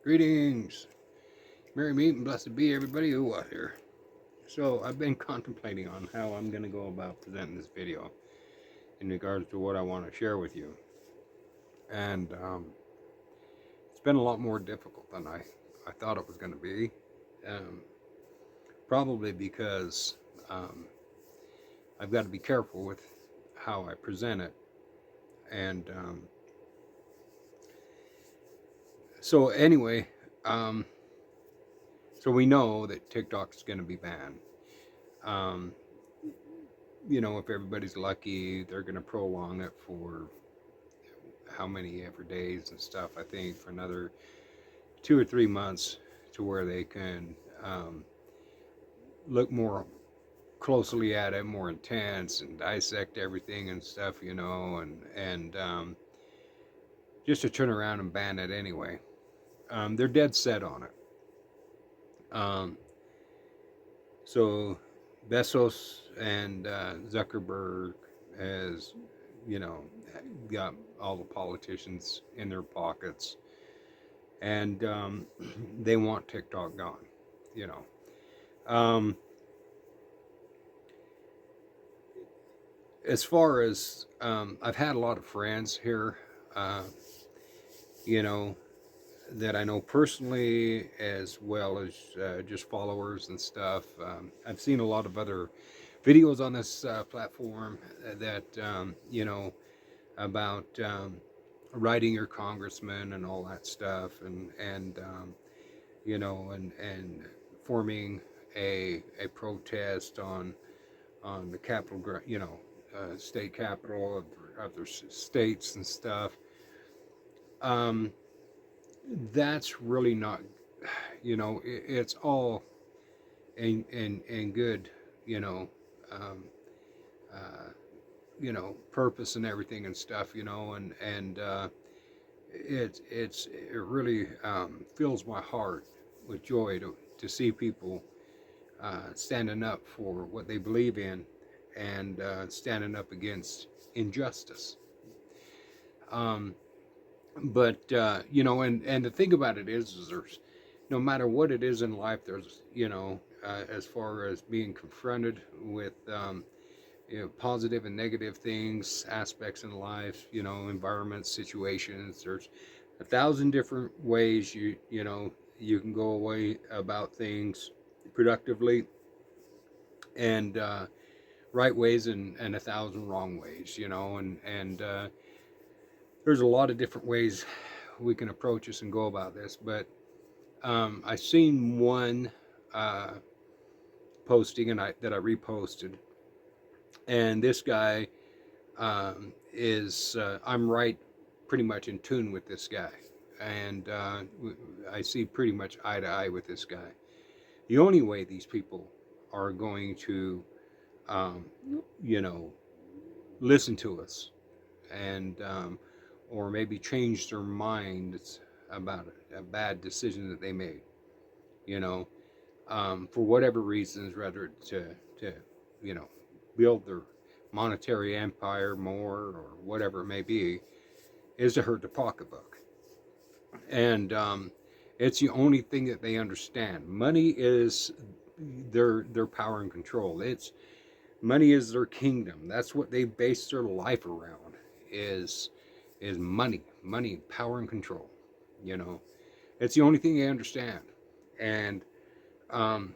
Greetings, merry meet and blessed be everybody U-ath here. So I've been contemplating on how I'm going to go about presenting this video in regards to what I want to share with you, and it's been a lot more difficult than I thought it was going to be. Um, Probably because um, I've got to be careful with how I present it, and so anyway, um, so we know that TikTok is going to be banned. Um, if everybody's lucky, they're going to prolong it for how many ever days and stuff. I think for another 2 or 3 months to where they can look more closely at it, more intense, and dissect everything and stuff, and just to turn around and ban it anyway. They're dead set on it. Um, so Bezos and Zuckerberg has, you know, got all the politicians in their pockets, and they want TikTok gone. You know, um, as far as I've had a lot of friends here, uh, you know, that I know personally, as well as just followers and stuff. I've seen a lot of other videos on this platform that about writing your congressman and all that stuff, and forming a protest on the capital, state capital of their states and stuff. Um, that's really not, it's all in good, you know, um, uh, purpose and everything and stuff, and it really fills my heart with joy to see people standing up for what they believe in, and standing up against injustice. Um, but and the thing about it is there's, no matter what it is in life, there's, as far as being confronted with positive and negative things, aspects in life, environments, situations. There's 1,000 different ways you can go away about things productively, and right ways, and 1,000 wrong ways, and there's a lot of different ways we can approach this and go about this. But I seen one uh, posting, that I reposted, and this guy is I'm right, pretty much in tune with this guy, and I see pretty much eye to eye with this guy. The only way these people are going to, um, you know, listen to us, and or maybe change their minds about a bad decision that they made, you know, for whatever reasons, rather to you know build their monetary empire more, or whatever it may be, is to hurt the pocketbook. And it's the only thing that they understand. Money is their power and control. It's money is their kingdom. That's what they base their life around. Is money, power and control. You know, it's the only thing they understand. And um,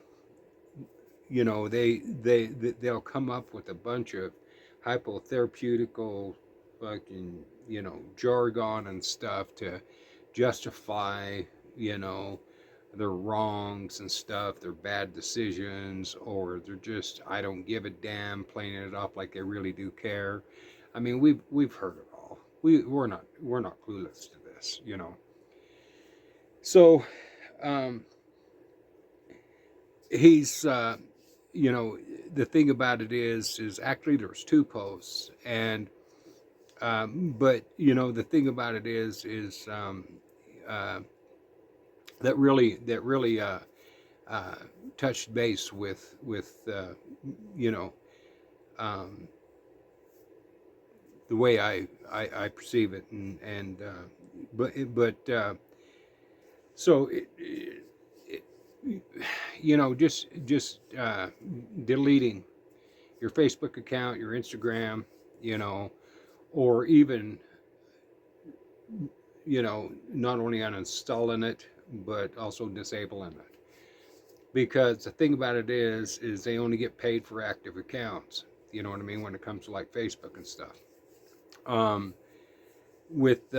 they'll come up with a bunch of hypotherapeutical fucking jargon and stuff to justify you know their wrongs and stuff, their bad decisions, or they're just I don't give a damn, playing it off like they really do care. I mean, we've heard it all. We're not clueless to this, So um, he's you know the thing about it is actually there's two posts, and but the thing about it is uh, that really uh, touched base with you know um, the way I perceive it, and but So just deleting your Facebook account, your Instagram, you know, or even, not only uninstalling it, but also disabling it. Because the thing about it is they only get paid for active accounts. You know what I mean? When it comes to like Facebook and stuff. Um, with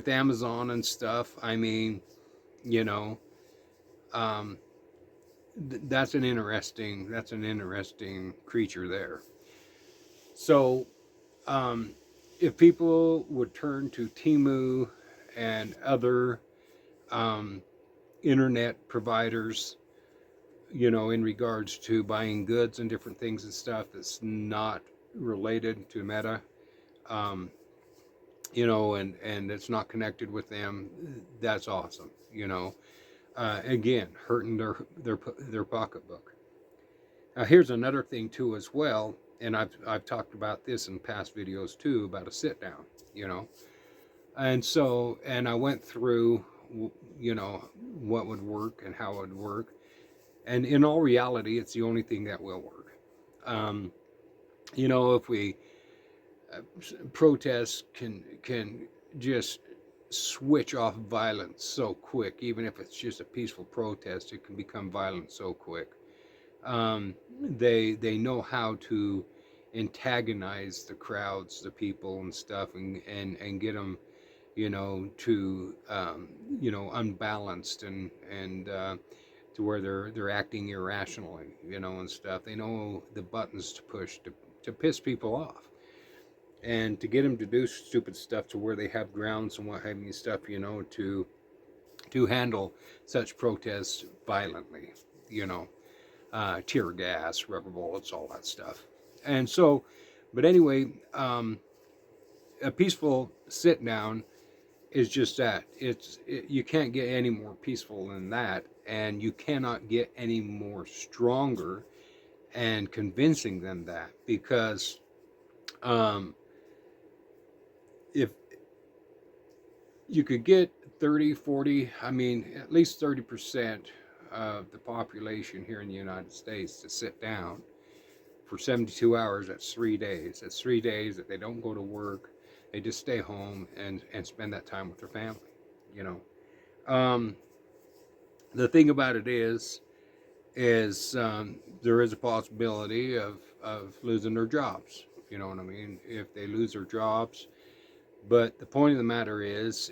Amazon and stuff, I mean, you know, um, that's an interesting creature there. So um, if people would turn to Temu and other um, internet providers, in regards to buying goods and different things and stuff that's not related to Meta, um, and it's not connected with them, that's awesome. Again, hurting their pocketbook. Now, here's another thing too as well, and I've talked about this in past videos too about a sit down, you know, and I went through, what would work and how it would work, and in all reality, it's the only thing that will work. Um, if we protests can just switch off violence so quick, even if it's just a peaceful protest, it can become violent so quick. They know how to antagonize the crowds, the people and stuff, and get them, to unbalanced and to where they're acting irrationally, and stuff. They know the buttons to push to piss people off, and to get them to do stupid stuff to where they have grounds and what have you stuff, to handle such protests violently, you know, tear gas, rubber bullets, all that stuff. And so, but anyway, a peaceful sit down is just that. You can't get any more peaceful than that, and you cannot get any more stronger and convincing than that, because um, if you could get 30, 40, I mean, at least 30% of the population here in the United States to sit down for 72 hours, that's 3 days. That's 3 days that they don't go to work. They just stay home and spend that time with their family, you know. Um, the thing about it is there is a possibility of losing their jobs. You know what I mean? If they lose their jobs, but the point of the matter is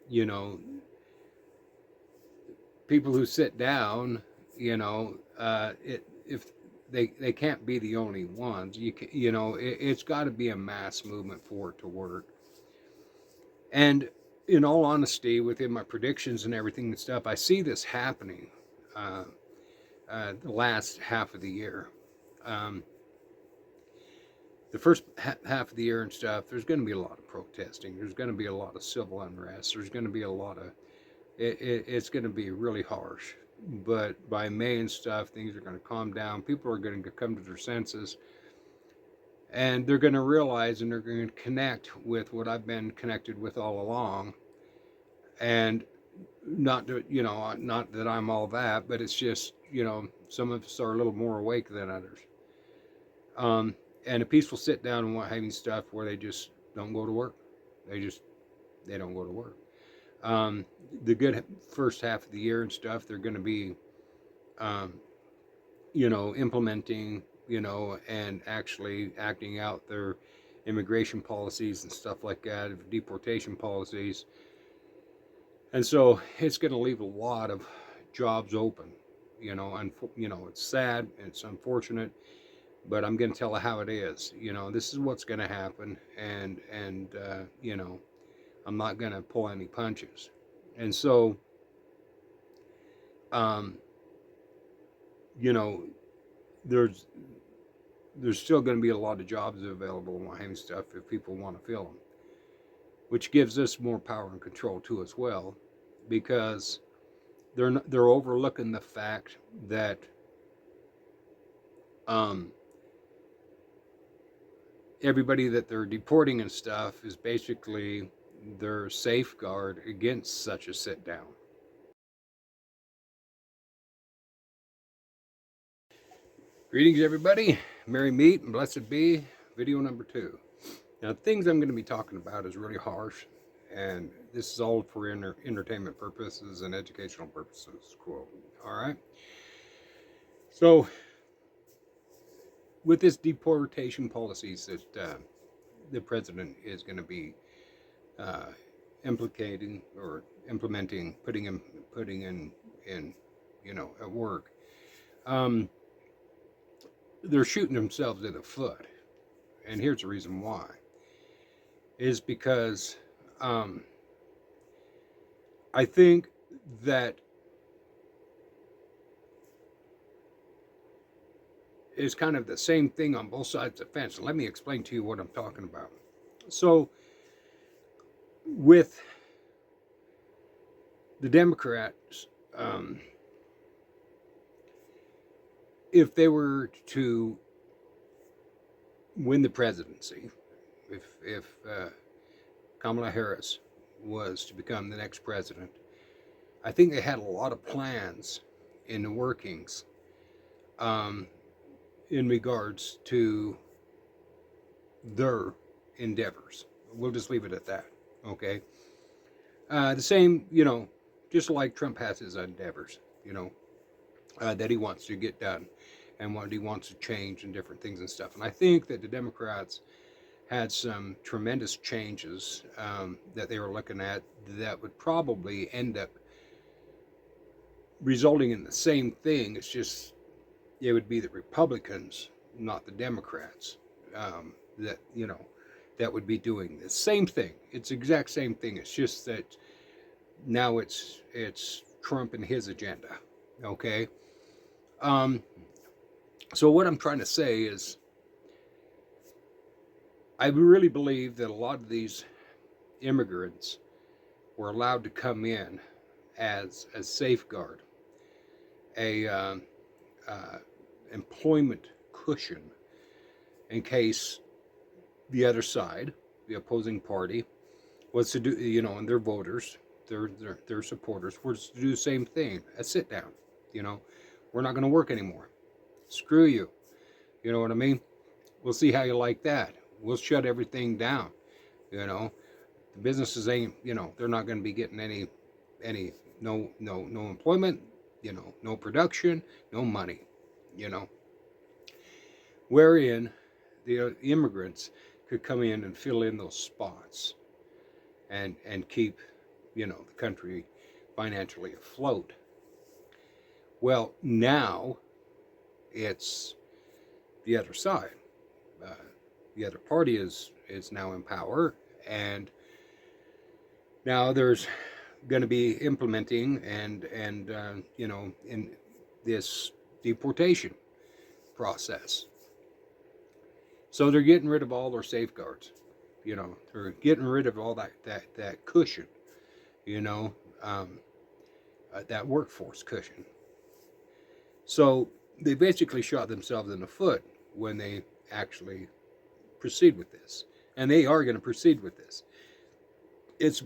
you know, people who sit down, if they can't be the only ones. It's got to be a mass movement for it to work. And in all honesty, within my predictions and everything and stuff, I see this happening uh, the last half of the year. Um, the first half of the year and stuff, there's going to be a lot of protesting. There's going to be a lot of civil unrest. There's going to be a lot of it's going to be really harsh. But by May and stuff, things are going to calm down. People are going to come to their senses, and they're going to realize and they're going to connect with what I've been connected with all along. And not that I'm all that, but it's just, some of us are a little more awake than others. Um, and a peaceful sit down and what having stuff where they just don't go to work. They don't go to work. The good first half of the year and stuff, they're going to be, um, implementing, and actually acting out their immigration policies and stuff like that, deportation policies. And so it's going to leave a lot of jobs open, and, it's sad, it's unfortunate, but I'm going to tell you how it is. This is what's going to happen, and I'm not going to pull any punches. And so, um, you know, there's there's still going to be a lot of jobs available in Wyoming stuff if people want to fill them, which gives us more power and control too as well, because they're overlooking the fact that um, everybody that they're deporting and stuff is basically their safeguard against such a sit down. Greetings, everybody. Merry meet and blessed be. Video number 2. Now, the things I'm going to be talking about is really harsh, and this is all for entertainment purposes and educational purposes. Quote. All right. So, with this deportation policies that the president is going to be implicating or implementing, putting in, at work, they're shooting themselves in the foot, and here's the reason why: is because I think that is kind of the same thing on both sides of the fence. Let me explain to you what I'm talking about. So, with the Democrats, if they were to win the presidency, if Kamala Harris was to become the next president, I think they had a lot of plans in the workings in regards to their endeavors. We'll just leave it at that, okay? The same, just like Trump has his endeavors, that he wants to get done and what he wants to change and different things and stuff. And I think that the Democrats had some tremendous changes that they were looking at that would probably end up resulting in the same thing. It's just it would be the Republicans, not the Democrats, that would be doing the same thing. It's the exact same thing. It's just that now it's Trump and his agenda. Okay. So what I'm trying to say is, I really believe that a lot of these immigrants were allowed to come in as a safeguard, a employment cushion, in case the other side, the opposing party, was to do, and their voters, their supporters, were to do the same thing, a sit down. We're not going to work anymore. Screw you. You know what I mean? We'll see how you like that. We'll shut everything down. The businesses ain't, they're not going to be getting any no employment, no production, no money, wherein the immigrants could come in and fill in those spots and keep, the country financially afloat. Well, now it's the other side. The other party is now in power, and now there's going to be implementing and in this deportation process. So they're getting rid of all their safeguards. They're getting rid of all that cushion. That workforce cushion. So they basically shot themselves in the foot when they actually proceed with this, and they are going to proceed with this. It's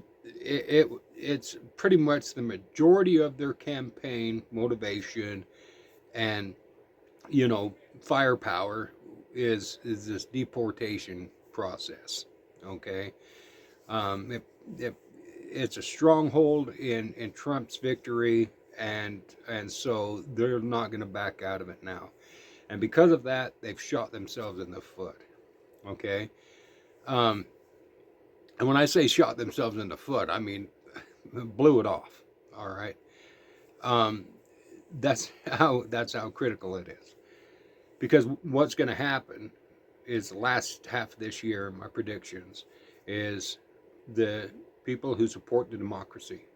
pretty much the majority of their campaign motivation and firepower is this deportation process. Okay, it's a stronghold in Trump's victory, and so they're not going to back out of it now. And because of that, they've shot themselves in the foot. Okay. And when I say shot themselves in the foot, I mean blew it off. All right. That's how critical it is. Because what's going to happen is the last half of this year, my predictions, is the people who support the democracy.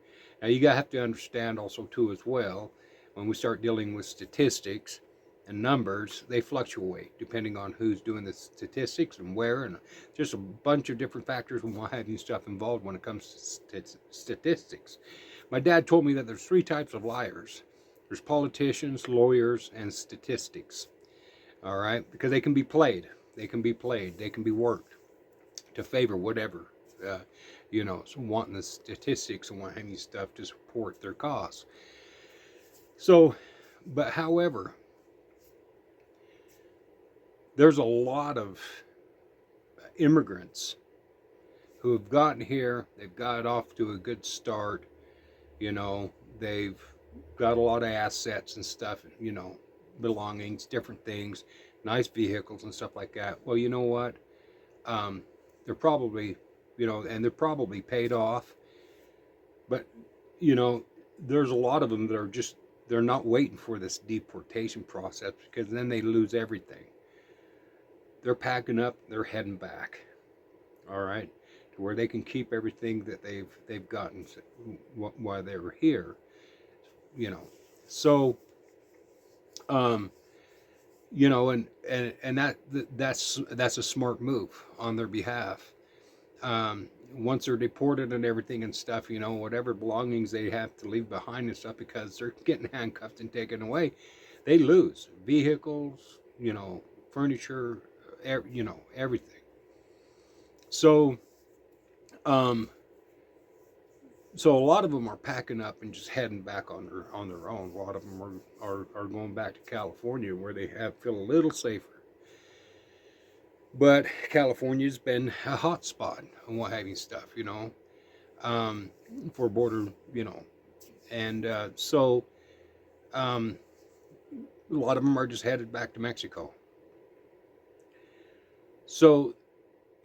Now you have to understand also too as well, when we start dealing with statistics and numbers, they fluctuate depending on who's doing the statistics and where, and just a bunch of different factors and what have you stuff involved when it comes to statistics. My dad told me that there's 3 types of liars. There's politicians, lawyers, and statistics. All right, because they can be played. They can be worked to favor whatever so wanting the statistics and what have you stuff to support their cause. So, but however, there's a lot of immigrants who have gotten here. They've got off to a good start. They've got a lot of assets and stuff, belongings, different things, nice vehicles and stuff like that. Well, you know what? They're probably, and they're probably paid off. But, there's a lot of them that are just, they're not waiting for this deportation process, because then they lose everything. They're packing up, they're heading back. All right, to where they can keep everything that they've gotten while they were here. So and that's a smart move on their behalf. Once they're deported and everything and stuff, whatever belongings they have to leave behind and stuff, because they're getting handcuffed and taken away, they lose vehicles, furniture, everything. So so a lot of them are packing up and just heading back on their own. A lot of them are going back to California, where they feel a little safer. But California's been a hot spot and what have you stuff, for border, and so a lot of them are just headed back to Mexico. So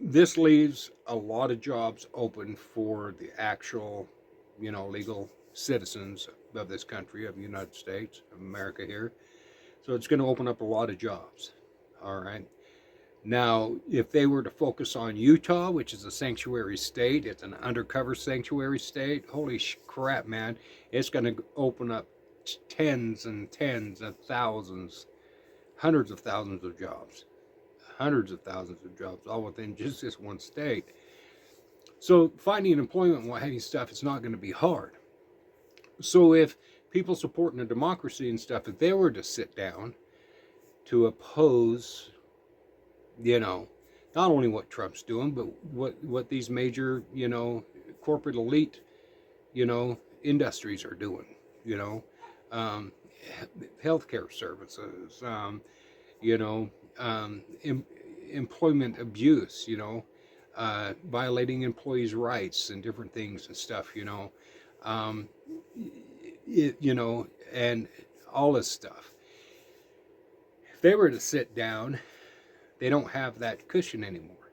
this leaves a lot of jobs open for the actual, legal citizens of this country, of the United States, of America here. So it's going to open up a lot of jobs. All right. Now, if they were to focus on Utah, which is a sanctuary state, it's an undercover sanctuary state, holy crap, man, it's going to open up tens and tens of thousands, hundreds of thousands of jobs. Hundreds of thousands of jobs, all within just this one state. So finding employment and what have you stuff, it's not going to be hard. So if people supporting a democracy and stuff, if they were to sit down to oppose, not only what Trump's doing, but what these major, corporate elite, industries are doing, healthcare services, employment abuse, violating employees' rights and different things and stuff, and all this stuff. If they were to sit down, they don't have that cushion anymore.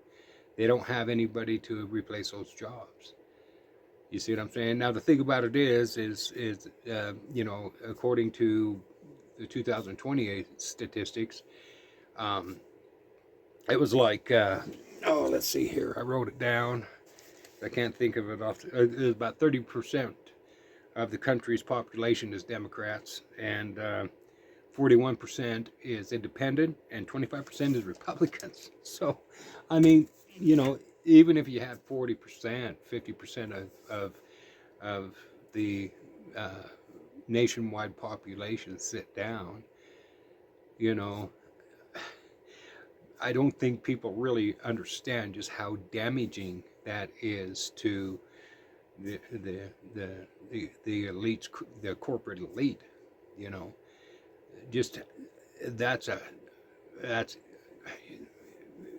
They don't have anybody to replace those jobs. You see what I'm saying? Now the thing about it is according to the 2028 statistics, it was like, let's see here. I wrote it down. I can't think of it off. It was about 30% of the country's population is Democrats, and 41% is independent, and 25% is Republicans. So, I mean, even if you had 40%, 50% of the nationwide population sit down, I don't think people really understand just how damaging that is to the elites, the corporate elite. Just that's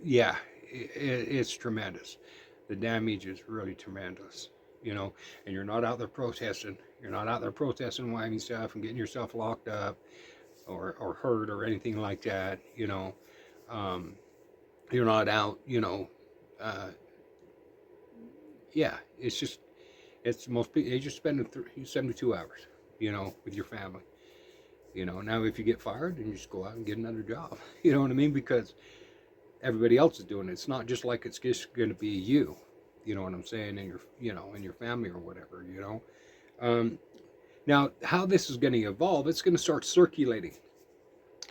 it's tremendous. The damage is really tremendous. And you're not out there protesting. You're not out there protesting, whining stuff and getting yourself locked up or hurt or anything like that. You're not out, it's most people, they just spend 72 hours, with your family. Now if you get fired, then you just go out and get another job. You know what I mean? Because everybody else is doing it. It's not just like it's just going to be you. You know what I'm saying? And in your family or whatever. Now how this is going to evolve, it's going to start circulating.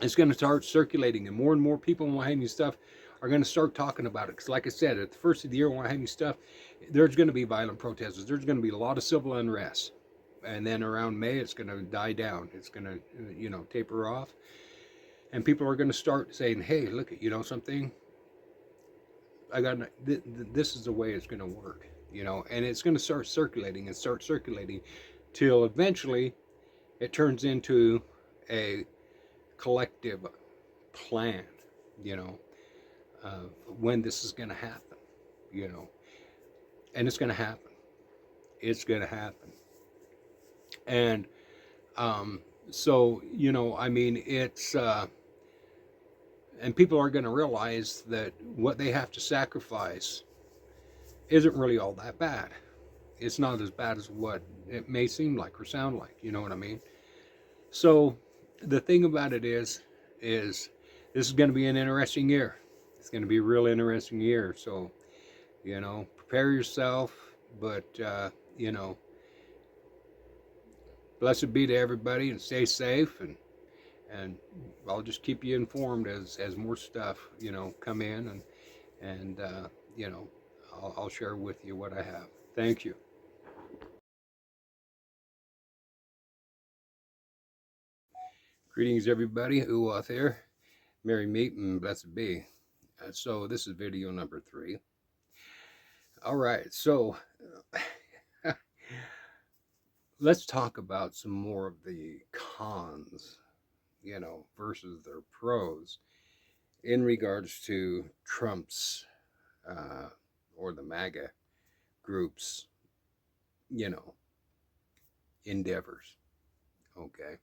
It's going to start circulating, and more people in Wyoming stuff are going to start talking about it. Because like I said, at the first of the year, Wyoming stuff, there's going to be violent protests. There's going to be a lot of civil unrest. And then around May, it's going to die down. It's going to, taper off. And people are going to start saying, hey, look, something? this is the way it's going to work, and it's going to start circulating till eventually it turns into a collective plan, you know, of when this is going to happen, you know, and it's going to happen. It's going to happen. And so, I mean, and people are going to realize that what they have to sacrifice isn't really all that bad. It's not as bad as what it may seem like or sound like. You know what I mean? So the thing about it is this is going to be an interesting year. It's going to be a real interesting year. So, prepare yourself. But, blessed be to everybody and stay safe. And I'll just keep you informed as more stuff, come in and I'll share with you what I have. Thank you. Greetings, everybody. U-ath here. Merry meet and blessed be. So this is video number 3. All right, so let's talk about some more of the cons, versus their pros in regards to Trump's or the MAGA groups, endeavors. Okay.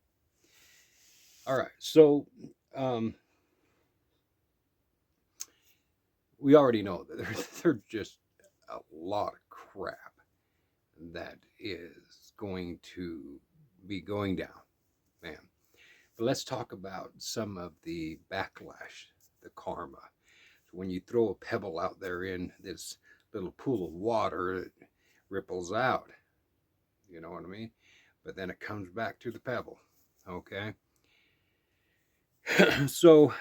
All right, so we already know that there's just a lot of crap that is going to be going down, man. But let's talk about some of the backlash, the karma. So when you throw a pebble out there in this little pool of water, it ripples out. You know what I mean? But then it comes back to the pebble. Okay. So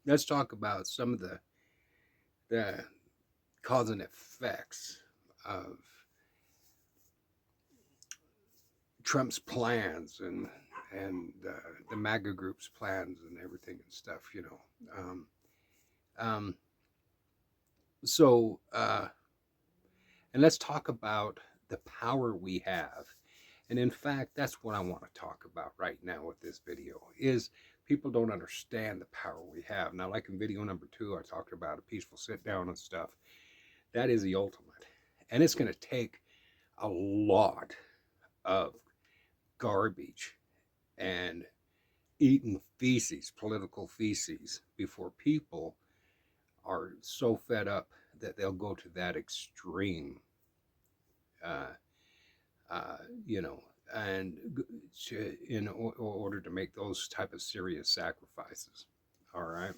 let's talk about some of the cause and effects of Trump's plans and the MAGA group's plans and everything and stuff, So, and let's talk about the power we have. And in fact, that's what I want to talk about right now with this video is people don't understand the power we have. Now, like in video number 2, I talked about a peaceful sit down and stuff. That is the ultimate. And it's going to take a lot of garbage and eaten feces, political feces, before people are so fed up that they'll go to that extreme, and in order to make those type of serious sacrifices. All right.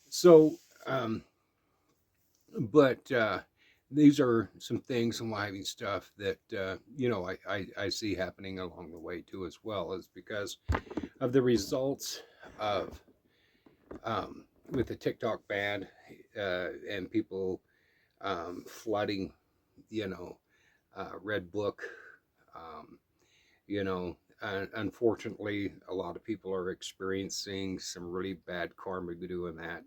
So, but these are some things, some lively stuff that I see happening along the way too, as well, is because of the results of with the TikTok ban and people flooding, Red Book. Unfortunately, a lot of people are experiencing some really bad karma doing that.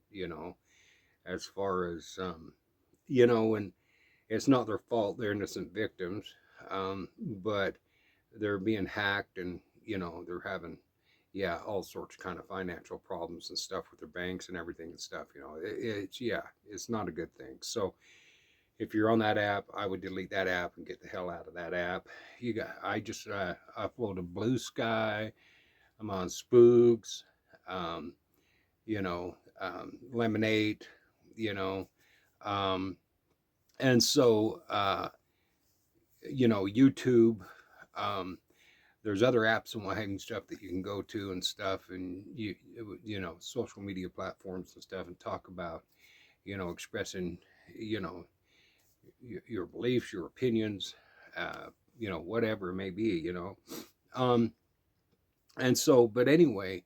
As far as and it's not their fault; they're innocent victims, but they're being hacked, and they're having all sorts of kind of financial problems and stuff with their banks and everything and stuff. It's not a good thing. So if you're on that app, I would delete that app and get the hell out of that app. I just uploaded Blue Sky. I'm on Spooks, um, Lemonade, um, and so YouTube. There's other apps and what have you stuff that you can go to and stuff, and social media platforms and stuff, and talk about expressing your beliefs, your opinions, whatever it may be, and so, but anyway,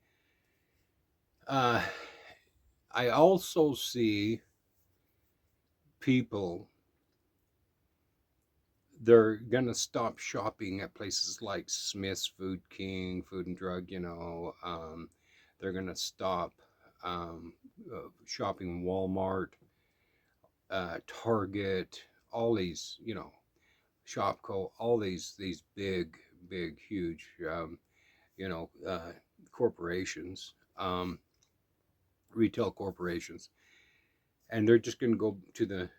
I also see people, they're gonna stop shopping at places like Smith's, Food King, Food and Drug. They're gonna stop um, shopping Walmart, Target, all these, Shopco, all these big, huge, you know, uh, corporations, retail corporations, and they're just going to go to the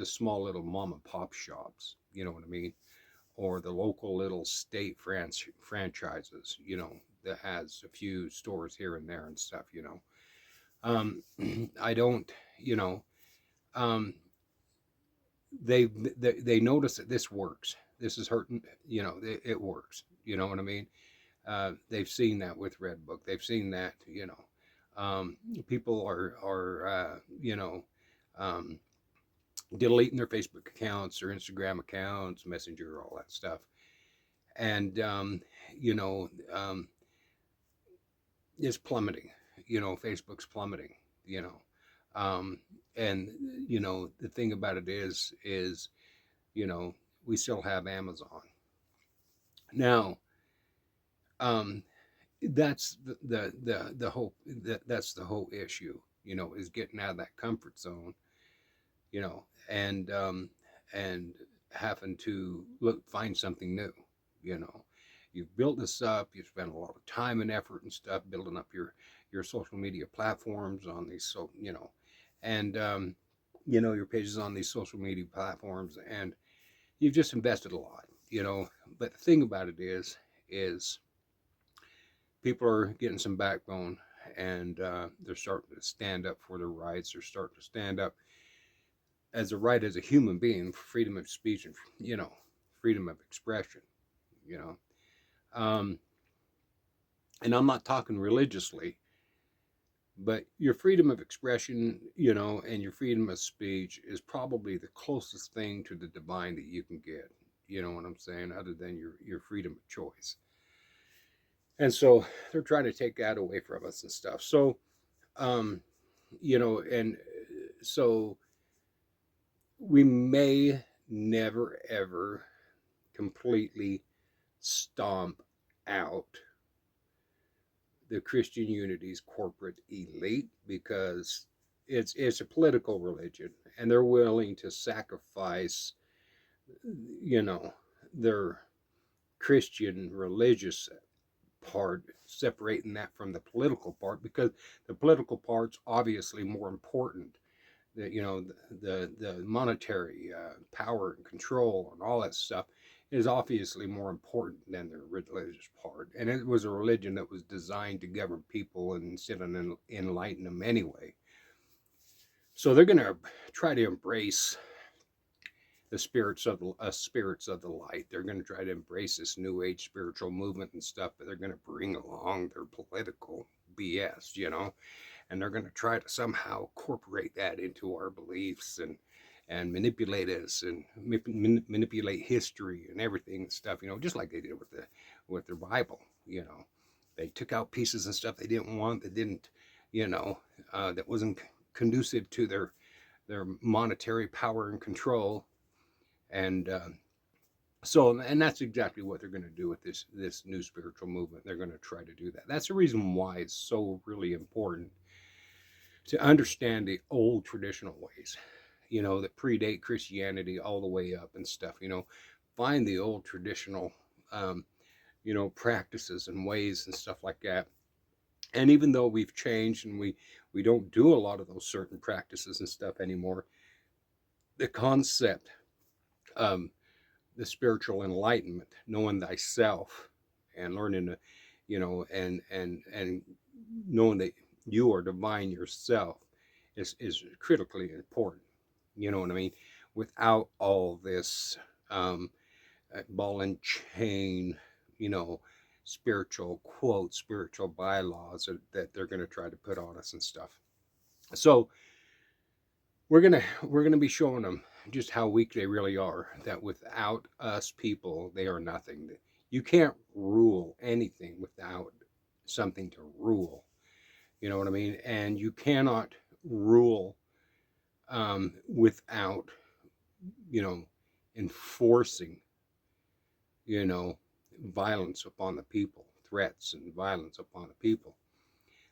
small little mom and pop shops. You know what I mean? Or the local little state franchises. That has a few stores here and there and stuff. Um, I don't. You know, um, they notice that this works. This is hurting. It works. You know what I mean? They've seen that with Redbook. They've seen that. People are um, deleting their Facebook accounts, their Instagram accounts, Messenger, all that stuff, and you know, um, it's plummeting. Facebook's plummeting. You know, um, and the thing about it is you know we still have Amazon now. Um, that's the whole that's the whole issue. Is getting out of that comfort zone. And having to find something new. You know, you've built this up. You've spent a lot of time and effort and stuff building up your social media platforms on these. And your pages on these social media platforms, and you've just invested a lot. But the thing about it is people are getting some backbone, and they're starting to stand up for their rights. They're starting to stand up as a right as a human being for freedom of speech and freedom of expression. You know, um, and I'm not talking religiously, but your freedom of expression, and your freedom of speech is probably the closest thing to the divine that you can get. You know what I'm saying? Other than your freedom of choice. And so they're trying to take that away from us and stuff. So, um, and so we may never ever completely stomp out the Christian Unity's corporate elite, because it's a political religion, and they're willing to sacrifice, you know, their Christian religious part, separating that from the political part, because the political part's obviously more important. The monetary power and control and all that stuff is obviously more important than the religious part. And it was a religion that was designed to govern people and instead of enlighten them anyway. So they're going to try to embrace the spirits of the light. They're going to try to embrace this new age spiritual movement and stuff, but they're going to bring along their political BS, and they're going to try to somehow incorporate that into our beliefs and manipulate us and manipulate history and everything and stuff, just like they did with their Bible. They took out pieces and stuff they didn't want, that didn't, that wasn't conducive to their monetary power and control. And and that's exactly what they're going to do with this new spiritual movement. They're going to try to do that. That's the reason why it's so really important to understand the old traditional ways, that predate Christianity all the way up and stuff. Find the old traditional, practices and ways and stuff like that. And even though we've changed and we don't do a lot of those certain practices and stuff anymore, the concept, the spiritual enlightenment, knowing thyself and learning to, and knowing that you are divine yourself is critically important. You know what I mean? Without all this ball and chain, spiritual bylaws that they're going to try to put on us and stuff. So we're gonna be showing them just how weak they really are. That without us people, they are nothing. You can't rule anything without something to rule. You know what I mean? And you cannot rule without, enforcing, violence upon the people, threats and violence upon the people.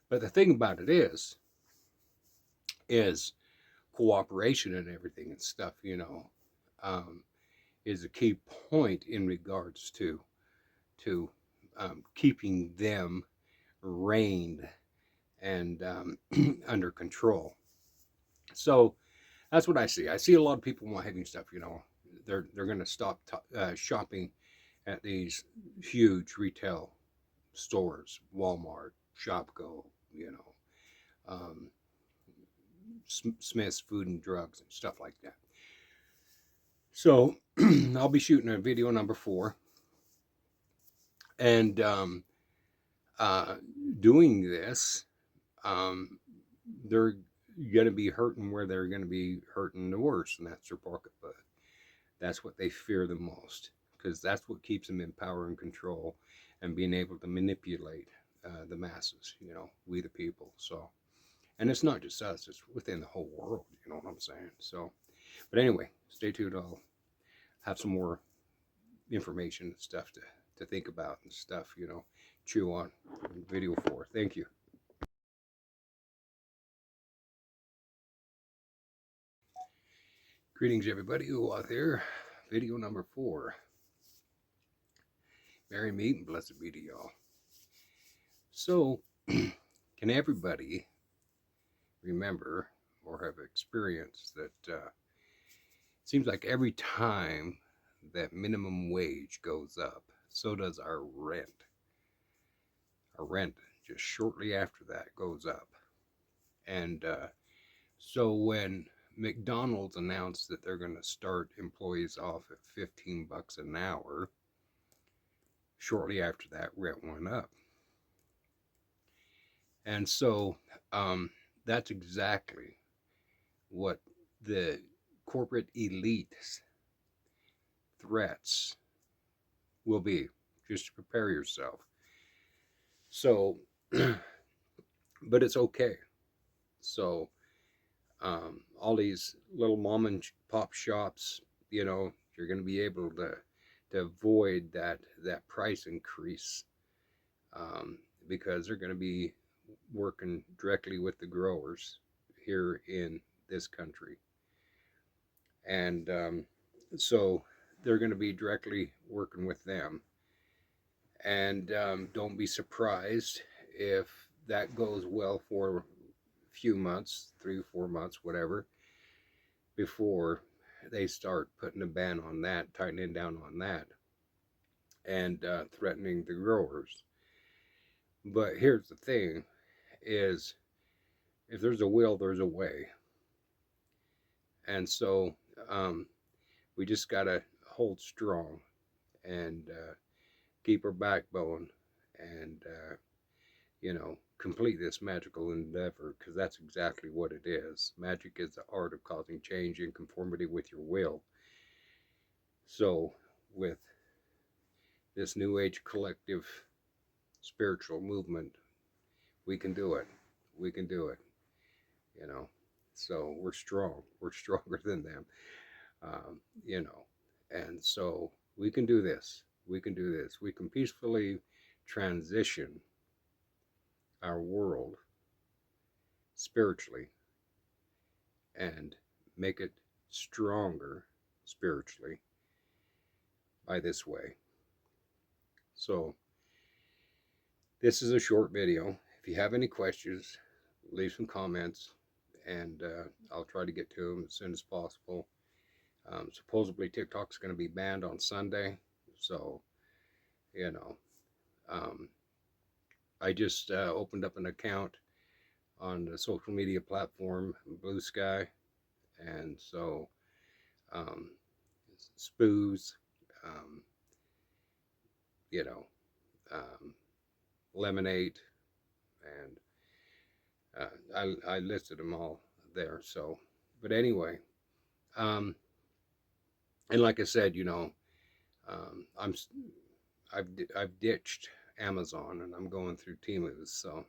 But the thing about it is, is cooperation and everything and stuff, is a key point in regards to keeping them reined and under control. So that's what I see. I see a lot of people wanting stuff. They're going to stop shopping at these huge retail stores, Walmart, Shopko, um, Smith's Food and Drugs and stuff like that. So I'll be shooting a video number 4, and doing this, they're going to be hurting where they're going to be hurting the worst, and that's their pocketbook. That's what they fear the most, because that's what keeps them in power and control and being able to manipulate the masses, we the people. So, and it's not just us, it's within the whole world, you know what I'm saying? So, but anyway, stay tuned. I'll have some more information and stuff to think about and stuff, chew on. Video 4. Thank you. Greetings, everybody. U-ath here. Video number 4. Merry meet and blessed be to y'all. So, can everybody remember or have experienced that it seems like every time that minimum wage goes up, so does our rent. Our rent just shortly after that goes up. And so when McDonald's announced that they're going to start employees off at $15 an hour, shortly after that, rent went up. And so that's exactly what the corporate elite's threats will be. Just to prepare yourself. So, but it's okay. So, all these little mom and pop shops, you're going to be able to avoid that price increase, because they're going to be working directly with the growers here in this country. And so they're going to be directly working with them. And don't be surprised if that goes well for a few months, 3 or 4 months, whatever, before they start putting a ban on that, tightening down on that, and threatening the growers. But here's the thing, is if there's a will, there's a way. And so we just got to hold strong and keep our backbone and, complete this magical endeavor, because that's exactly what it is. Magic is the art of causing change in conformity with your will. So with this New Age collective spiritual movement, we can do it. We can do it. So we're strong. We're stronger than them. And so we can do this. We can do this. We can peacefully transition our world spiritually and make it stronger spiritually by this way. So this is a short video. If you have any questions, leave some comments, and I'll try to get to them as soon as possible. Supposedly TikTok's going to be banned on Sunday, so I just opened up an account on the social media platform Blue Sky, and so Spoos, Lemonade, and I listed them all there. So, but anyway, and like I said, I've ditched Amazon and I'm going through Temu. So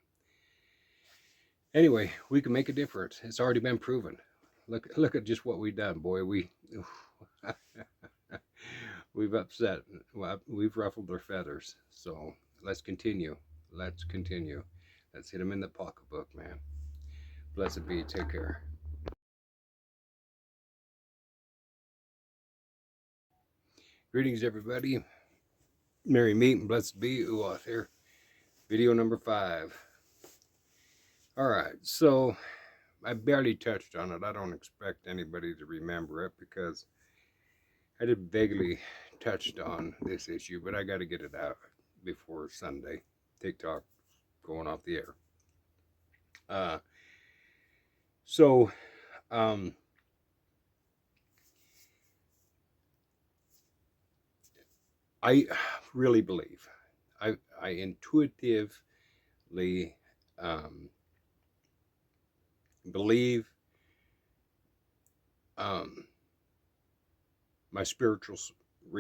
anyway, we can make a difference. It's already been proven. Look at just what we've done, boy. We've upset. We've ruffled their feathers. So let's continue. Let's continue. Let's hit them in the pocketbook, man. Blessed be. Take care. Greetings, everybody. Merry meet and blessed be U-ath here. Video number 5. All right, so I barely touched on it. I don't expect anybody to remember it because I did vaguely touched on this issue, but I got to get it out before Sunday. TikTok going off the air. Uh, so, um, I really believe, I intuitively believe um, my spiritual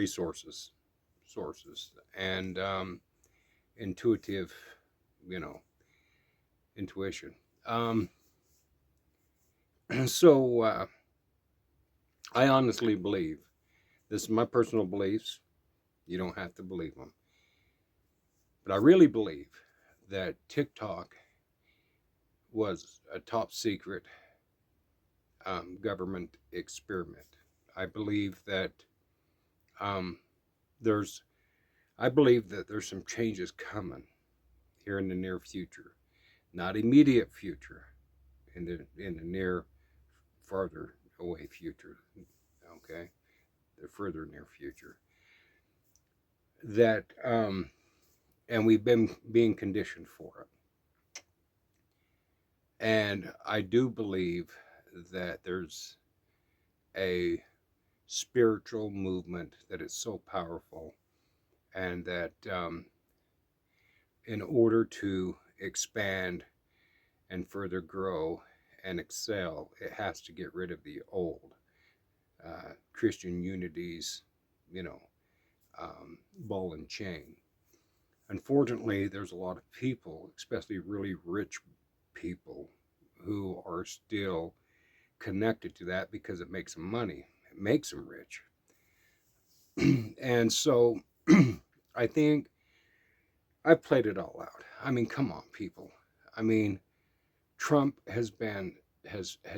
sources and intuitive, you know, intuition. So I honestly believe, this is my personal beliefs. You don't have to believe them, but I really believe that TikTok was a top secret government experiment. I believe that um, there's I believe that there's some changes coming here in the near future, not immediate future, in the near, farther away future. Okay, the further near future. That and we've been being conditioned for it. And I do believe that there's a spiritual movement that is so powerful, and that in order to expand and further grow and excel, it has to get rid of the old Christian unities, you know, ball and chain. Unfortunately, there's a lot of people, especially really rich people, who are still connected to that because it makes them money, it makes them rich. And so I think I've played it all out. I mean, come on, people. I mean, Trump has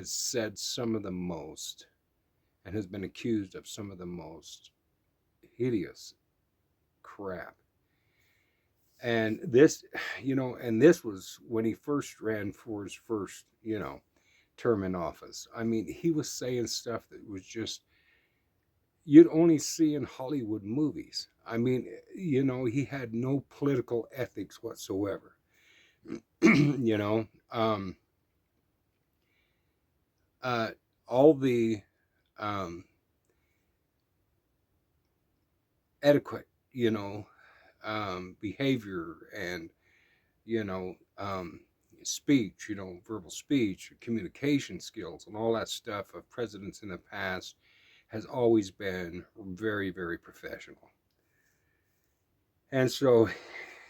said some of the most, and has been accused of some of the most hideous crap. And this, and this was when he first ran for his first, term in office. I mean, he was saying stuff that was just, you'd only see in Hollywood movies. I mean, he had no political ethics whatsoever. you know, um, uh, all the etiquette, behavior and, you know, um, speech, verbal speech, communication skills, and all that stuff of presidents in the past has always been very, very professional. And so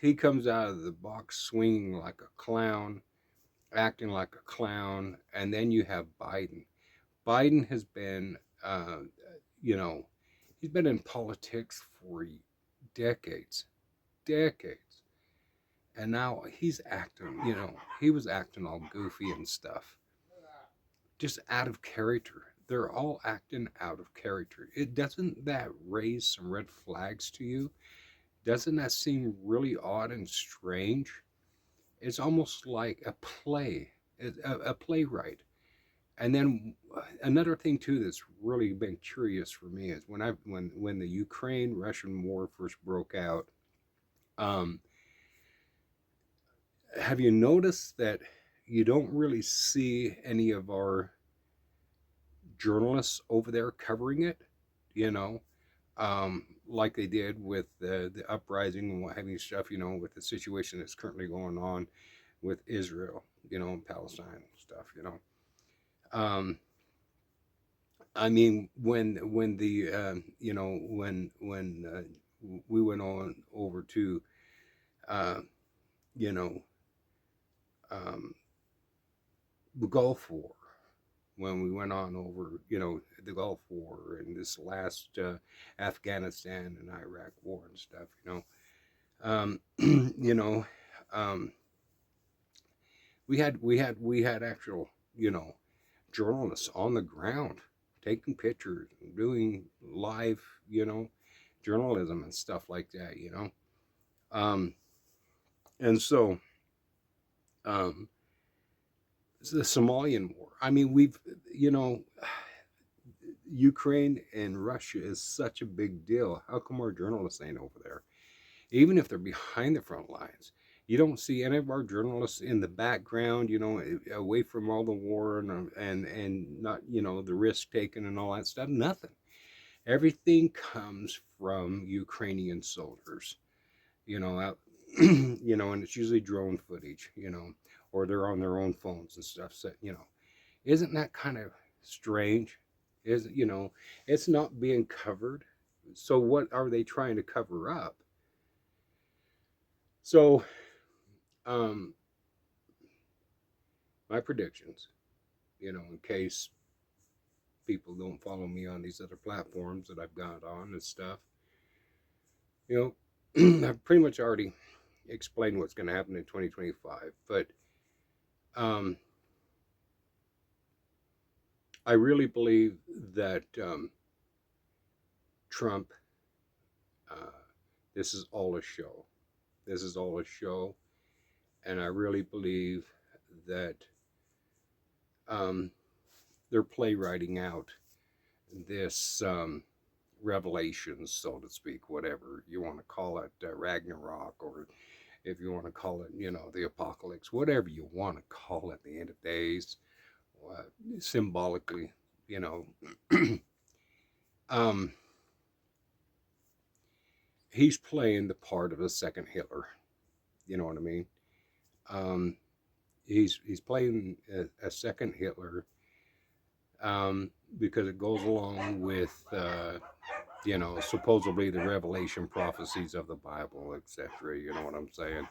he comes out of the box swinging like a clown, acting like a clown. And then you have Biden. Biden has been, you know, he's been in politics for decades, decades. And now he's acting, he was acting all goofy and stuff, just out of character. They're all acting out of character. It doesn't that raise some red flags to you? Doesn't that seem really odd and strange? It's almost like a play, a playwright. And then another thing too that's really been curious for me is when the Ukraine Russian war first broke out. Um, have you noticed that you don't really see any of our journalists over there covering it? You know, like they did with the uprising and what have you stuff. With the situation that's currently going on with Israel, and Palestine stuff. Um, I mean, when the when we went on over to uh, you know the Gulf War, when we went on over the Gulf War and this last Afghanistan and Iraq war and stuff, you know, um, we had actual journalists on the ground taking pictures, doing live, journalism and stuff like that, um, and so um, the Somalian war. I mean, Ukraine and Russia is such a big deal. How come our journalists ain't over there? Even if they're behind the front lines, you don't see any of our journalists in the background, away from all the war and not, the risk taken and all that stuff. Nothing. Everything comes from Ukrainian soldiers, out, and it's usually drone footage, or they're on their own phones and stuff. So, isn't that kind of strange? Is it's not being covered. So what are they trying to cover up? So, um, my predictions, in case people don't follow me on these other platforms that I've got on and stuff, I've pretty much already explained what's going to happen in 2025. But um, I really believe that Trump, uh, this is all a show. This is all a show. And I really believe that um, they're playwriting out this revelation, so to speak, whatever you want to call it, Ragnarok, or if you want to call it, the apocalypse, whatever you want to call it, the end of days, uh, symbolically, you know. um, he's playing the part of a second Hitler. You know what I mean? Um, he's playing a second Hitler, because it goes along with supposedly the revelation prophecies of the Bible, etc. You know what I'm saying?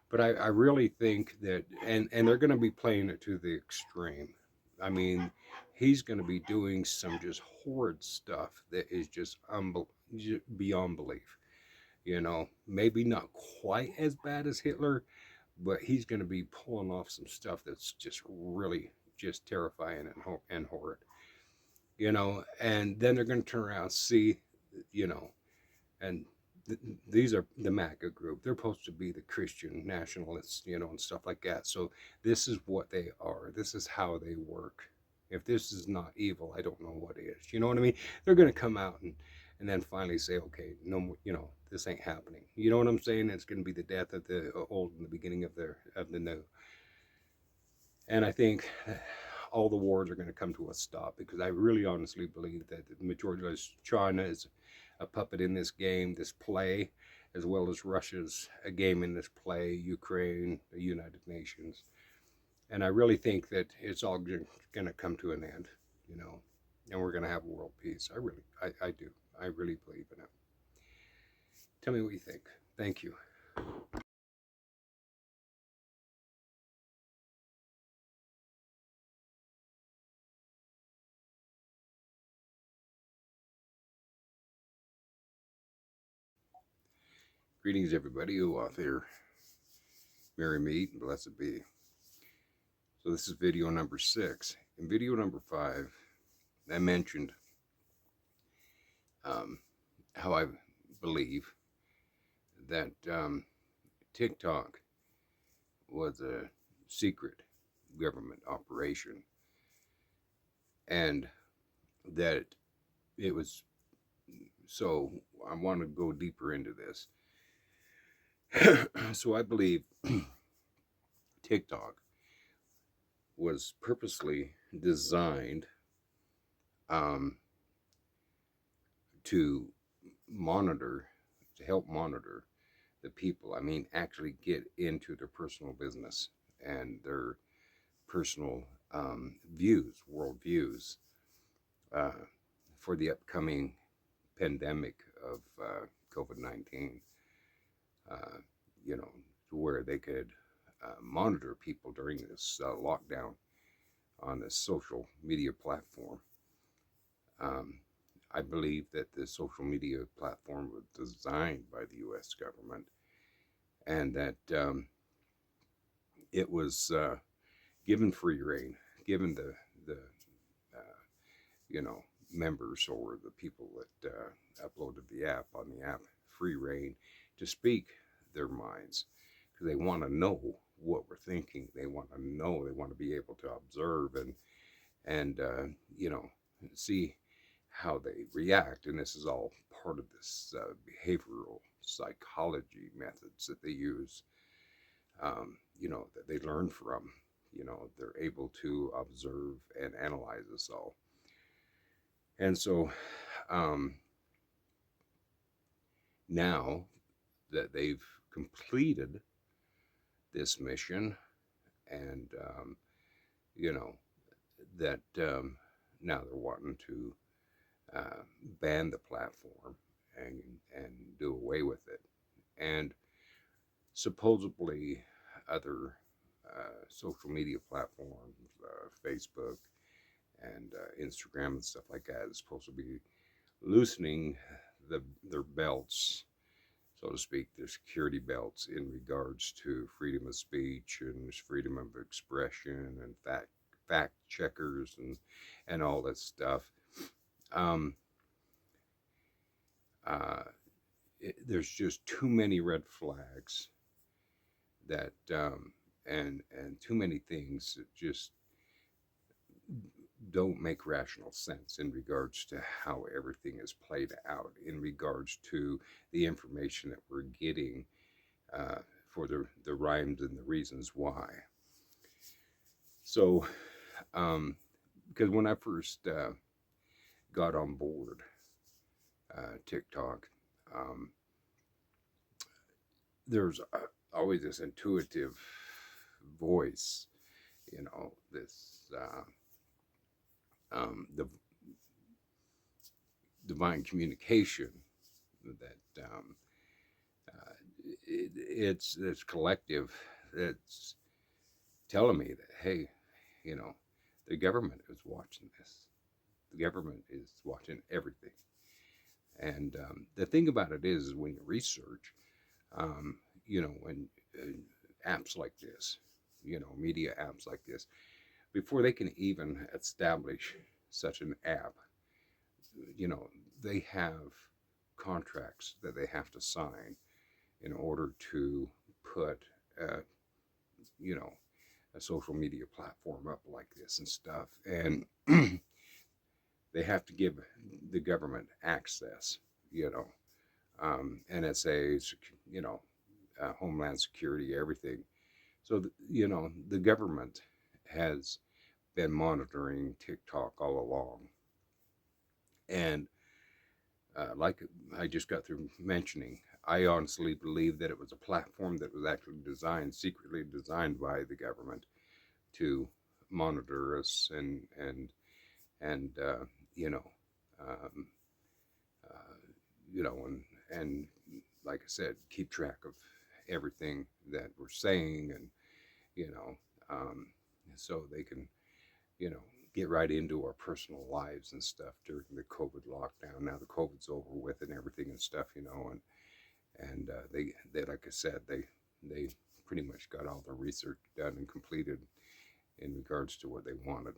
But I really think that, and they're going to be playing it to the extreme. I mean, he's going to be doing some just horrid stuff that is just beyond belief. Maybe not quite as bad as Hitler, but he's going to be pulling off some stuff that's just really just terrifying and horrid. And then they're going to turn around and see, you know, and these are the MAGA group. They're supposed to be the Christian nationalists, and stuff like that. So this is what they are. This is how they work. If this is not evil, I don't know what is. You know what I mean? They're going to come out and then finally say, okay, no more, this ain't happening. You know what I'm saying? It's going to be the death of the old and the beginning of the new. And I think all the wars are going to come to a stop, because I really honestly believe that the majority of China is a puppet in this game, this play, as well as Russia's a game in this play, Ukraine, the United Nations. And I really think that it's all going to come to an end, and we're going to have world peace. I do. I really believe in it. Tell me what you think. Thank you. Greetings, everybody. U-ath here. Merry meet and blessed be. So this is video number 6. In video number 5, I mentioned how I believe that TikTok was a secret government operation, and that it was. So I want to go deeper into this. So I believe TikTok was purposely designed um, to help monitor the people. I mean, actually get into their personal business and their personal world views, uh, for the upcoming pandemic of COVID-19, uh, to where they could monitor people during this lockdown on this social media platform. Um, I believe that the social media platform was designed by the U.S. government, and that it was given free reign, given the uh, you know members or the people that uploaded the app on the app free reign to speak their minds, because they want to know what we're thinking. They want to know. They want to be able to observe and you know, see how they react. And this is all part of this behavioral psychology methods that they use. You know, that they learn from. You know, they're able to observe and analyze us all. And so now that they've completed this mission, and you know, that now they're wanting to ban the platform and and do away with it, and supposedly other social media platforms, Facebook and Instagram and stuff like that, is supposed to be loosening their belts, so to speak, their security belts in regards to freedom of speech and freedom of expression and fact checkers and all that stuff. Um, there's just too many red flags that and too many things that just don't make rational sense in regards to how everything is played out, in regards to the information that we're getting uh, for the rhymes and the reasons why. So, because when I first got on board TikTok, um, there's always this intuitive voice, you know, this the divine communication that it's this collective that's telling me that, hey, you know, the government is watching this. The government is watching everything. And the thing about it is when you research, you know, when apps like this, you know, media apps like this, before they can even establish such an app, you know, they have contracts that they have to sign in order to put, you know, a social media platform up like this and stuff. And they have to give the government access, you know, NSA, you know, Homeland Security, everything. So, you know, the government has been monitoring TikTok all along. And like I just got through mentioning, I honestly believe that it was a platform that was actually designed, secretly designed by the government to monitor us and you know, um, uh, you know, and like I said, keep track of everything that we're saying, and you know, um, so they can, you know, get right into our personal lives and stuff during the COVID lockdown. Now the COVID's over with and everything and stuff, you know, and they like I said, they pretty much got all the research done and completed in regards to what they wanted,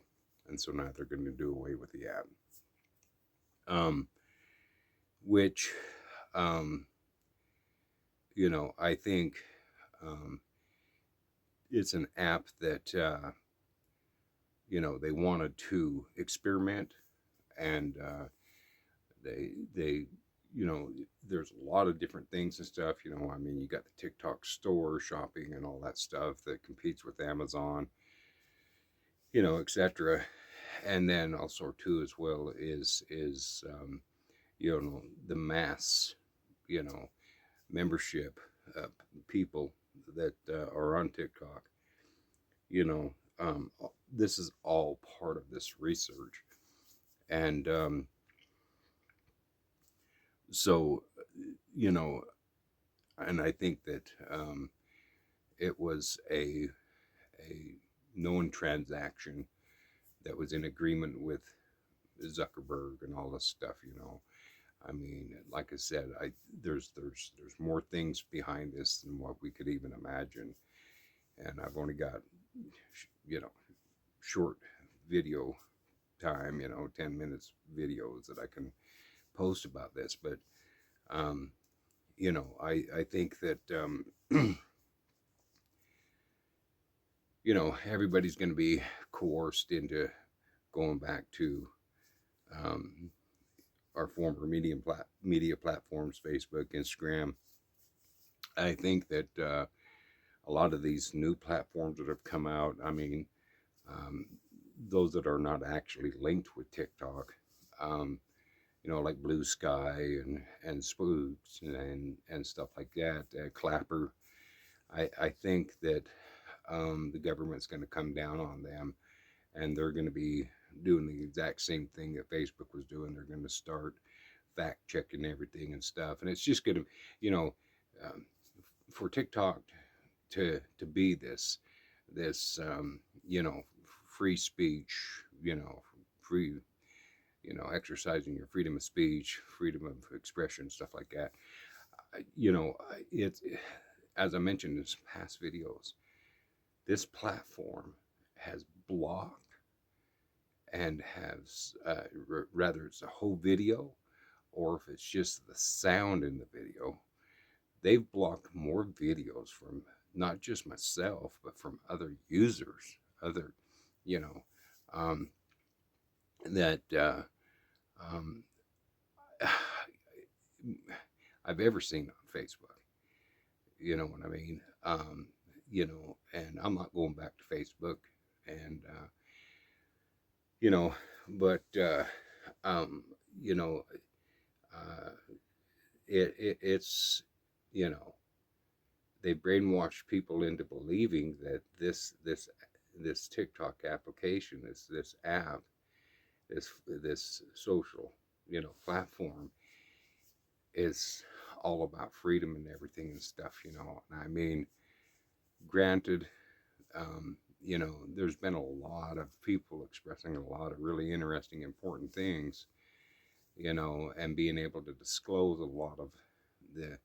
and so now they're going to do away with the app, which um, you know, I think um, it's an app that you know, they wanted to experiment, and they you know, there's a lot of different things and stuff, you know. I mean, you got the TikTok store shopping and all that stuff that competes with Amazon, you know, etc. And then also too as well is you know, the mass, you know, membership people that are on TikTok, you know. This is all part of this research, and so you know, and I think that it was a known transaction that was in agreement with Zuckerberg and all this stuff, you know. I mean, like I said, there's more things behind this than what we could even imagine, and I've only got, you know, short video time, 10 minutes videos that I can post about this. But, um, I think that, everybody's going to be coerced into going back to um, our former media platforms, Facebook, Instagram. I think that a lot of these new platforms that have come out, I mean, um, those that are not actually linked with TikTok, um, like Blue Sky and Spooks and stuff like that, Clapper. I think that the government's going to come down on them, and they're going to be doing the exact same thing that Facebook was doing. They're going to start fact checking everything and stuff, and it's just going to, you know, um, for TikTok to be this free speech, free, exercising your freedom of speech, freedom of expression, stuff like that. It's, as I mentioned in past videos, this platform has blocked and has rather it's a whole video or if it's just the sound in the video, they've blocked more videos from not just myself but from other users, other, you know um, that um, I've ever seen on Facebook. You know what I mean? And I'm not going back to Facebook, and you know, but um, you know, uh, it's you know they brainwash people into believing that this TikTok application, this app, this social platform is all about freedom and everything and stuff. And I mean, granted, there's been a lot of people expressing a lot of really interesting, important things, and being able to disclose a lot of the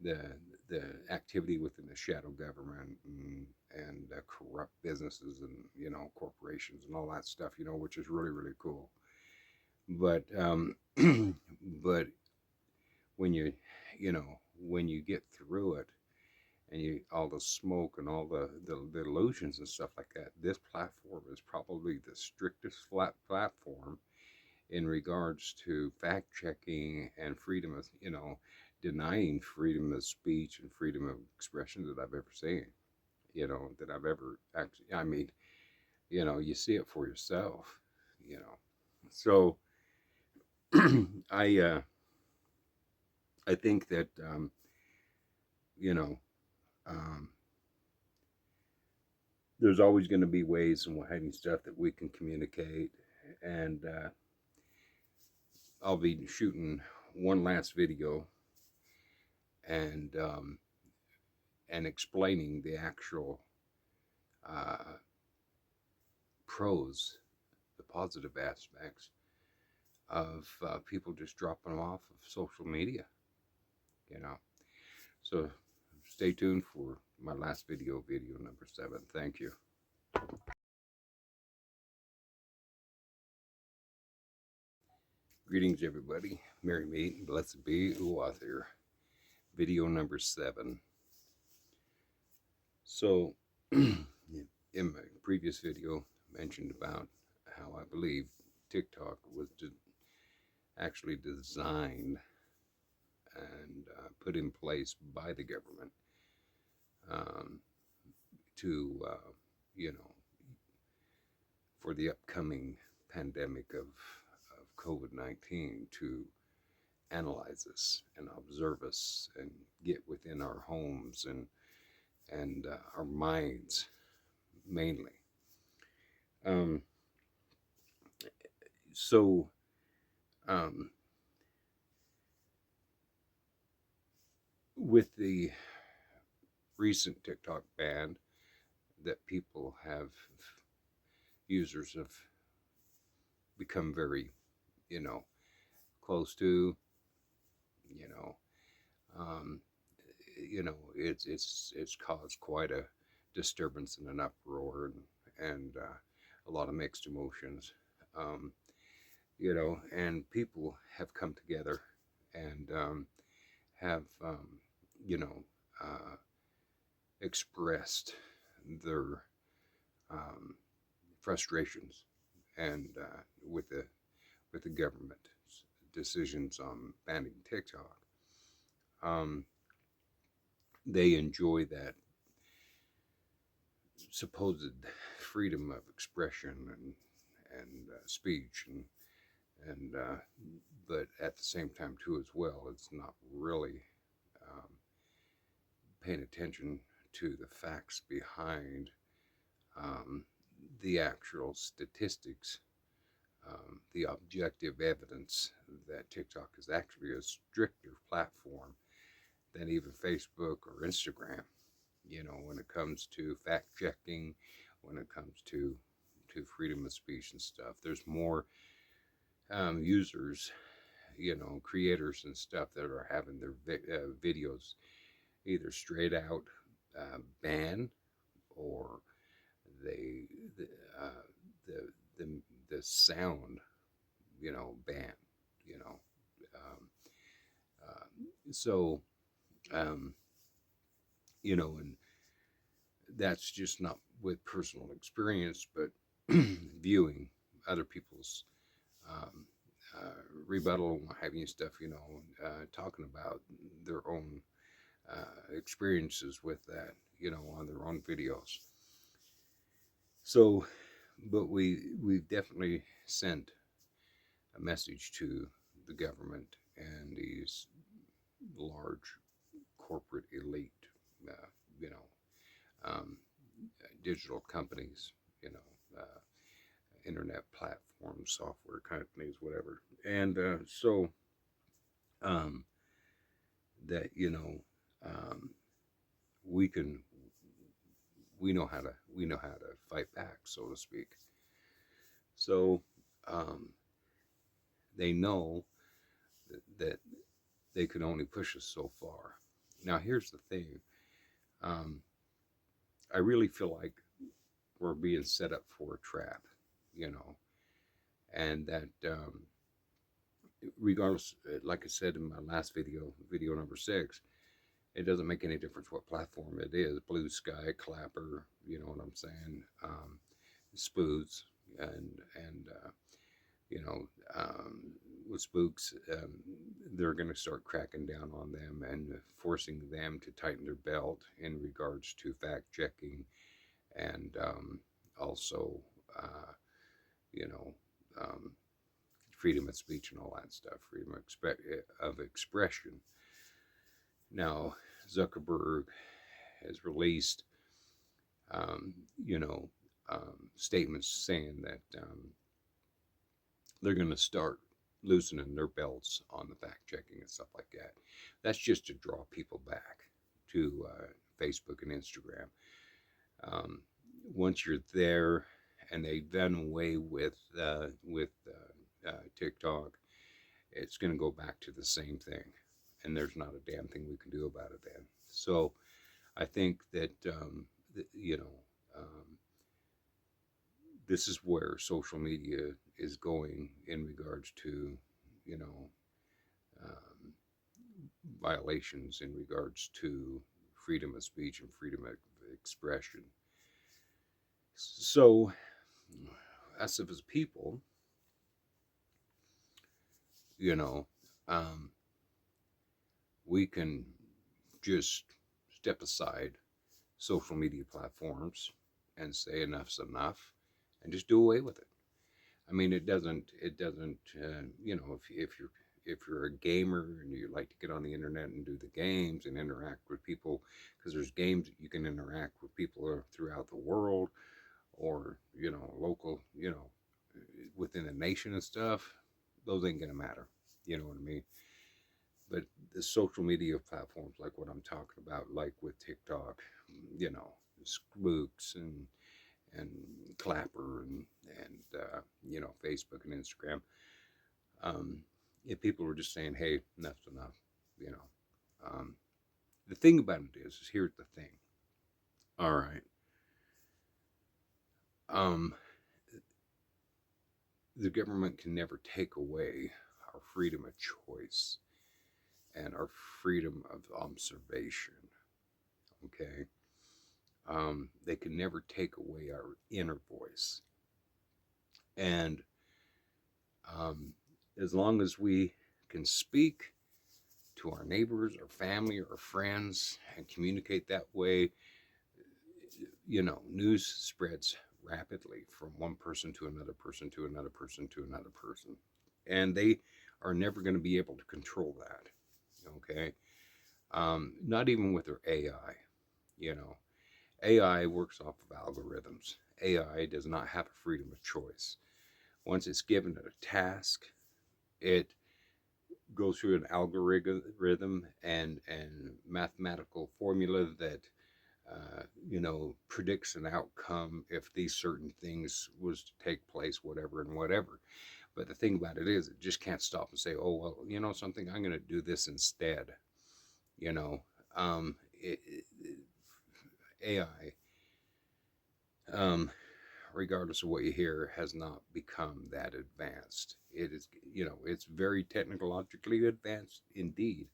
the the activity within the shadow government and corrupt businesses and corporations and all that stuff, which is really really cool. But but when when you get through it and you all the smoke and all the illusions and stuff like that, this platform is probably the strictest flat platform in regards to fact checking and freedom of denying freedom of speech and freedom of expression that I've ever seen, that I've ever actually, I mean, you see it for yourself, so I I think that you know um, there's always going to be ways and hiding stuff that we can communicate, and I'll be shooting one last video and explaining the actual uh, pros, the positive aspects of people just dropping them off of social media, you know. So stay tuned for my last video, video number 7. Thank you. Greetings, everybody. Merry meet and blessed be U-ath here. Video number 7. So, in my previous video, I mentioned about how I believe TikTok was actually designed and put in place by the government um, to, you know, for the upcoming pandemic of COVID-19 to analyze us and observe us and get within our homes and our minds mainly. Um, so um, with the recent TikTok ban that people have, users have become very, you know, close to, you know, um, it's caused quite a disturbance and an uproar and a lot of mixed emotions. um, and people have come together and have, you know, uh, expressed their um, frustrations and with the government decisions on banning TikTok. Um, they enjoy that supposed freedom of expression and speech and but at the same time too as well, it's not really um, paying attention to the facts behind um, the actual statistics, the objective evidence that TikTok is actually a stricter platform than even Facebook or Instagram. When it comes to fact checking, when it comes to freedom of speech and stuff, there's more users, creators and stuff that are having their videos either straight out banned or they the, uh, the the the sound banned. You know, um, so um, and that's just not with personal experience, but viewing other people's um, rebuttal and having stuff, talking about their own experiences with that, on their own videos. So, but we've definitely sent a message to the government and these large corporate elite, uh, you know, um, digital companies, you know, internet platforms, software companies, whatever. And so um, that um, we can we know how to fight back, so to speak. So um, they know that they can only push us so far. Now, here's the thing. Um, I really feel like we're being set up for a trap, you know, and that regardless, like I said in my last video number 6, it doesn't make any difference what platform it is. Blue Sky, Clapper, you know what I'm saying? Spooks, and you know, um, with spooks, they're going to start cracking down on them and forcing them to tighten their belt in regards to fact checking and also, uh, you know, um, freedom of speech and all that stuff, freedom of expression. Now, Zuckerberg has released, um, you know, statements saying that they're going to start loosening their belts on the fact checking and stuff like that. That's just to draw people back to Facebook and Instagram. Um, Once you're there, and they've done away with TikTok, it's going to go back to the same thing, and there's not a damn thing we can do about it then. So I think that this is where social media is going in regards to you know um, violations in regards to freedom of speech and freedom of expression. So us as people, you know, um, we can just step aside social media platforms and say enough's enough and just do away with it. I mean, it doesn't, if you're a gamer and you like to get on the internet and do the games and interact with people, because there's games that you can interact with people throughout the world or, local, within a nation and stuff, those ain't gonna matter. You know what I mean? But the social media platforms, like what I'm talking about, like with TikTok, Spooks and Clapper and Facebook and Instagram. Um, if people were just saying, "Hey, enough's enough," you know. Um, the thing about it is here's the thing. All right. Um, the government can never take away our freedom of choice and our freedom of observation. Okay, they can never take away our inner voice, and as long as we can speak to our neighbors, our family, our friends, and communicate that way, news spreads rapidly from one person to another person to another person to another person. And they are never going to be able to control that. Okay. Not even with their AI. You know, AI works off of algorithms. AI does not have a freedom of choice. Once it's given a task, it goes through an algorithm and mathematical formula that predicts an outcome if these certain things was to take place, whatever and whatever. But the thing about it is, it just can't stop and say, oh, well, something, I'm going to do this instead. You know, AI, regardless of what you hear, has not become that advanced. It is, it's very technologically advanced indeed,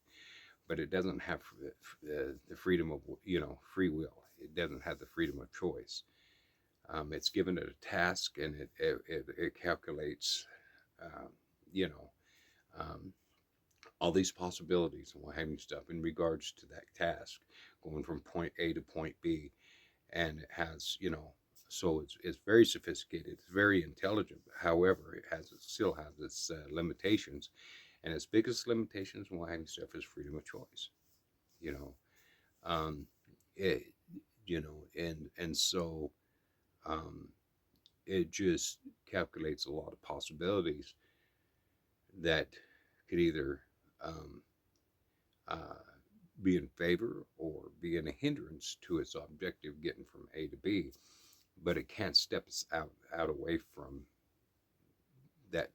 but it doesn't have the freedom of, free will. It doesn't have the freedom of choice. It's given it a task, and it calculates, um, you know, um, all these possibilities and what have you stuff in regards to that task, going from point A to point B, and it has, so it's very sophisticated, it's very intelligent. However, it still has its limitations, and its biggest limitations and what have you stuff is freedom of choice. You know, um, it, and so um, it just calculates a lot of possibilities that could either um, uh, be in favor or be in a hindrance to its objective getting from A to B, but it can't step us out away from that,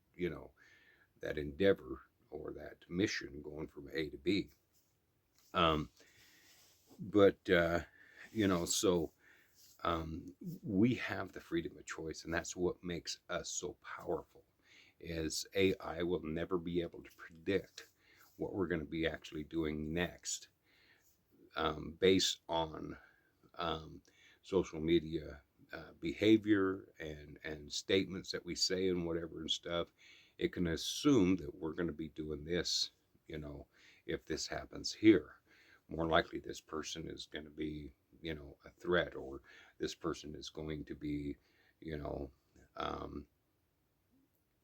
that endeavor or that mission going from A to B. Um, but so we have the freedom of choice, and that's what makes us so powerful. Is AI will never be able to predict what we're going to be actually doing next, based on um, social media behavior and statements that we say and whatever and stuff. It can assume that we're going to be doing this, if this happens here. More likely, this person is going to be, a threat, or this person is going to be, you know, um,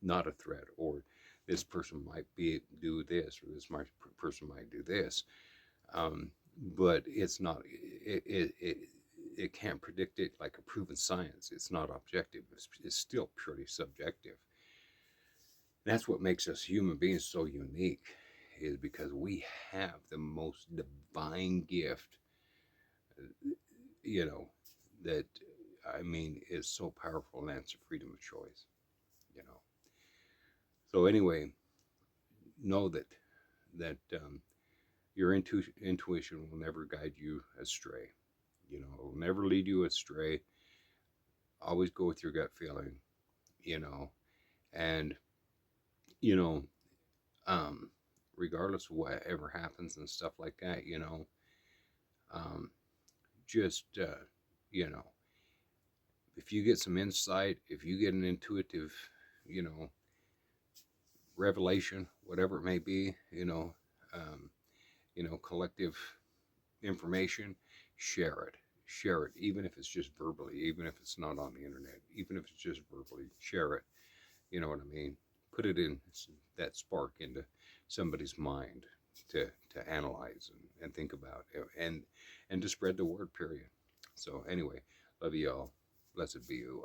not a threat, or this person might do this, or person might do this. Um, but it's not. It can't predict it like a proven science. It's not objective. It's still purely subjective. That's what makes us human beings so unique, is because we have the most divine gift, you know, that, I mean, is so powerful, and that's freedom of choice, you know. So anyway, know that your intuition will never guide you astray. It will never lead you astray. Always go with your gut feeling, you know, and you know, um, regardless of whatever happens and stuff like that, um, just you know, if you get some insight, if you get an intuitive, you know, revelation, whatever it may be, um, collective information, share it. Share it, even if it's just verbally, even if it's not on the internet, even if it's just verbally, share it. You know what I mean? Put it in that spark into somebody's mind to analyze and think about, and to spread the word. Period. So anyway, love you all. Blessed be you.